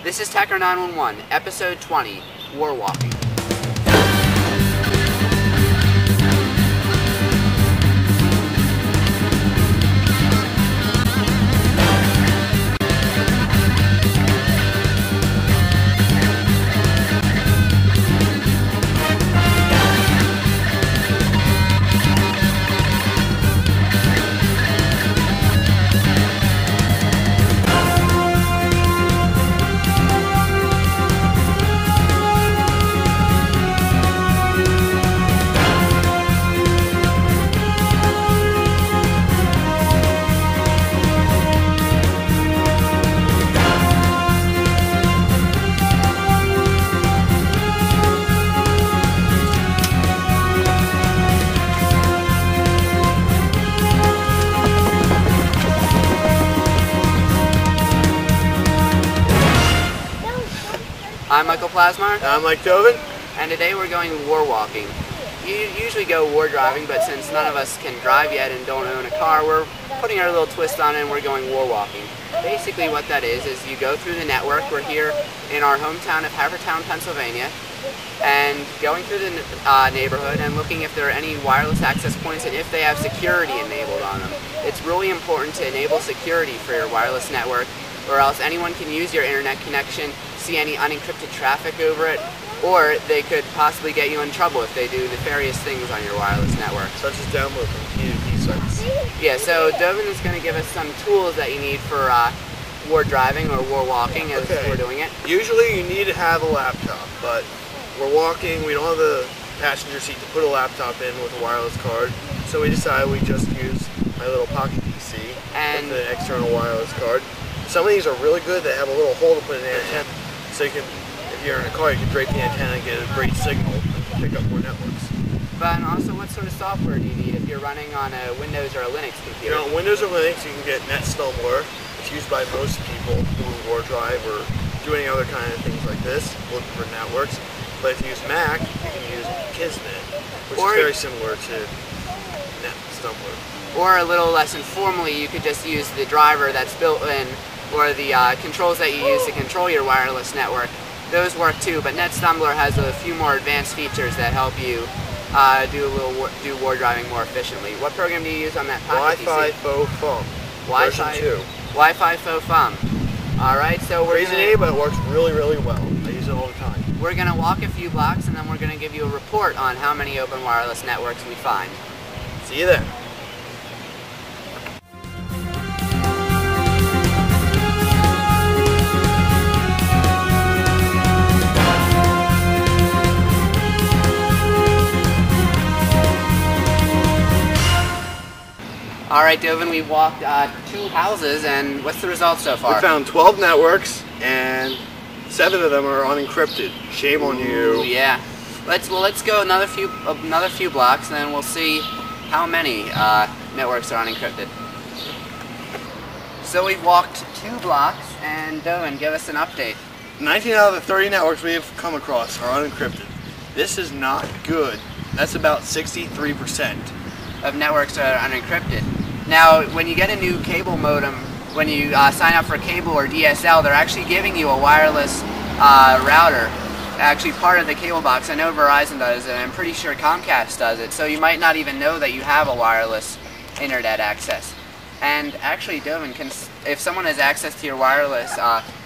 This is Tecker 911, episode 20, War Walking. I'm Michael Plasmeier. I'm Gdovin. And today we're going war walking. You usually go war driving, but since none of us can drive yet and don't own a car, we're putting our little twist on it and we're going war walking. Basically what that is you go through the network. We're here in our hometown of Havertown, Pennsylvania, and going through the neighborhood and looking if there are any wireless access points and if they have security enabled on them. It's really important to enable security for your wireless network, or else anyone can use your internet connection, see any unencrypted traffic over it, or they could possibly get you in trouble if they do nefarious things on your wireless network. Such as download from P2P sites. Yeah, so Gdovin is going to give us some tools that you need for war driving or war walking as we're doing it. Usually you need to have a laptop, but we're walking, we don't have the passenger seat to put a laptop in with a wireless card, so we decided we just use my little pocket PC with an external wireless card. Some of these are really good. They have a little hole to put an antenna, so you can, if you're in a car, you can drape the antenna and get a great signal and pick up more networks. But also, what sort of software do you need if you're running on a Windows or a Linux computer? You know, on Windows or Linux, you can get NetStumblr. It's used by most people who war drive or do any other kind of things like this, looking for networks. But if you use Mac, you can use Kismet, which is very similar to NetStumblr. Or a little less informally, you could just use the driver that's built in, or the controls that you use to control your wireless network. Those work too, but NetStumblr has a few more advanced features that help you do war driving more efficiently. What program do you use on that pocket Wi-Fi Faux Fum, version 2. Wi-Fi Faux Fum. Alright, so we're crazy name, but it works really, really well. I use it all the time. We're going to walk a few blocks and then we're going to give you a report on how many open wireless networks we find. See you then. Alright, Gdovin, we walked 2 houses, and what's the result so far? We found 12 networks, and 7 of them are unencrypted. Shame on you. Yeah. Let's go another few blocks, and then we'll see how many networks are unencrypted. So we've walked 2 blocks, and Gdovin, give us an update. 19 out of the 30 networks we have come across are unencrypted. This is not good. That's about 63% of networks that are unencrypted. Now, when you get a new cable modem, when you sign up for cable or DSL, they're actually giving you a wireless router, actually part of the cable box. I know Verizon does it, and I'm pretty sure Comcast does it, so you might not even know that you have a wireless internet access. And actually, Gdovin, if someone has access to your wireless,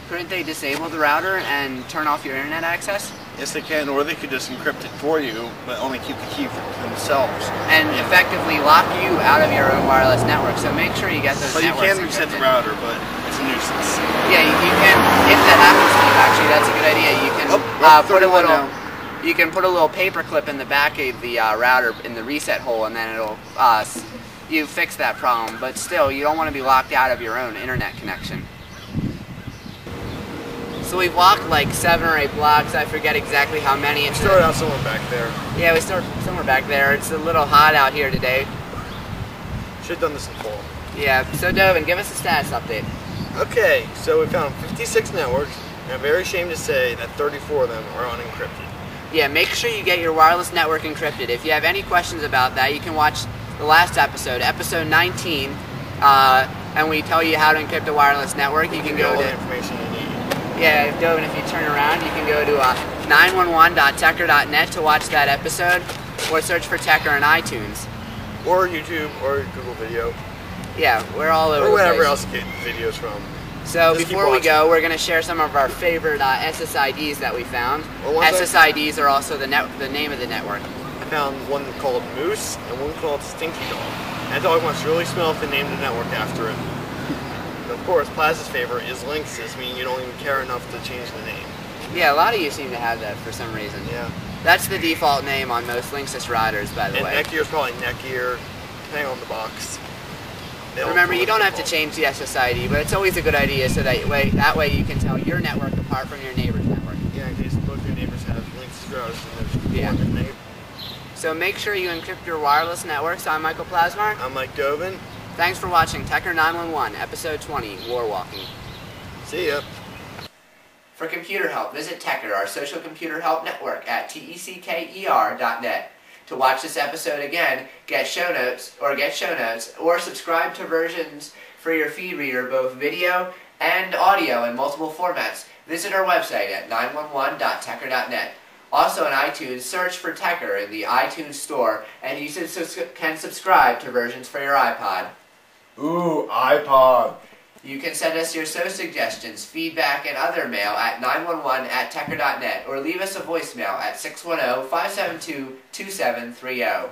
couldn't they disable the router and turn off your internet access? Yes, they can, or they could just encrypt it for you, but only keep the key for themselves. And effectively lock you out of your own wireless network, so make sure you get those networks But you can reset the router, but it's a nuisance. Yeah, you can, if that happens to you, actually, that's a good idea. You can put a little paper clip in the back of the router in the reset hole, and then it'll, you fix that problem. But still, you don't want to be locked out of your own internet connection. So we've walked like 7 or 8 blocks. I forget exactly how many. We started out somewhere back there. Yeah, we started somewhere back there. It's a little hot out here today. Should have done this in fall. Yeah, so Gdovin, give us a status update. Okay, so we found 56 networks, and I'm very ashamed to say that 34 of them are unencrypted. Yeah, make sure you get your wireless network encrypted. If you have any questions about that, you can watch the last episode, episode 19, and we tell you how to encrypt a wireless network. You can go to all the information you need. Yeah, Gdovin, if you turn around, you can go to 911.tecker.net to watch that episode, or search for Tecker on iTunes. Or YouTube, or Google Video. Yeah, we're all over or the place. wherever else you get videos from. So before we go, we're going to share some of our favorite SSIDs that we found. SSIDs are also the name of the network. I found one called Moose and one called Stinky Dog. That dog must really smell if they named the network after it. And of course, Plaza's favorite is Lynx's, meaning you don't even care enough to change the name. Yeah, a lot of you seem to have that for some reason. Yeah. That's the default name on most Lynx's riders, by the way. And Neckear is probably Neckear, depending on the box. Remember, you don't have to change the SSID, but it's always a good idea so that way you can tell your network apart from your neighbor's network. Yeah, in case both your neighbors have Lynx's routers and there's one neighbor. So make sure you encrypt your wireless networks. I'm Michael Plasmeier. I'm Mike Gdovin. Thanks for watching Tecker 911, Episode 20, War Walking. See ya. For computer help, visit Tecker, our social computer help network, at tecker.net. To watch this episode again, get show notes, or subscribe to versions for your feed reader, both video and audio in multiple formats. Visit our website at 911.tecker.net. Also on iTunes, search for Tecker in the iTunes store, and you can subscribe to versions for your iPod. Ooh, iPod. You can send us your show suggestions, feedback, and other mail at 911@tecker.net, or leave us a voicemail at 610-572-2730.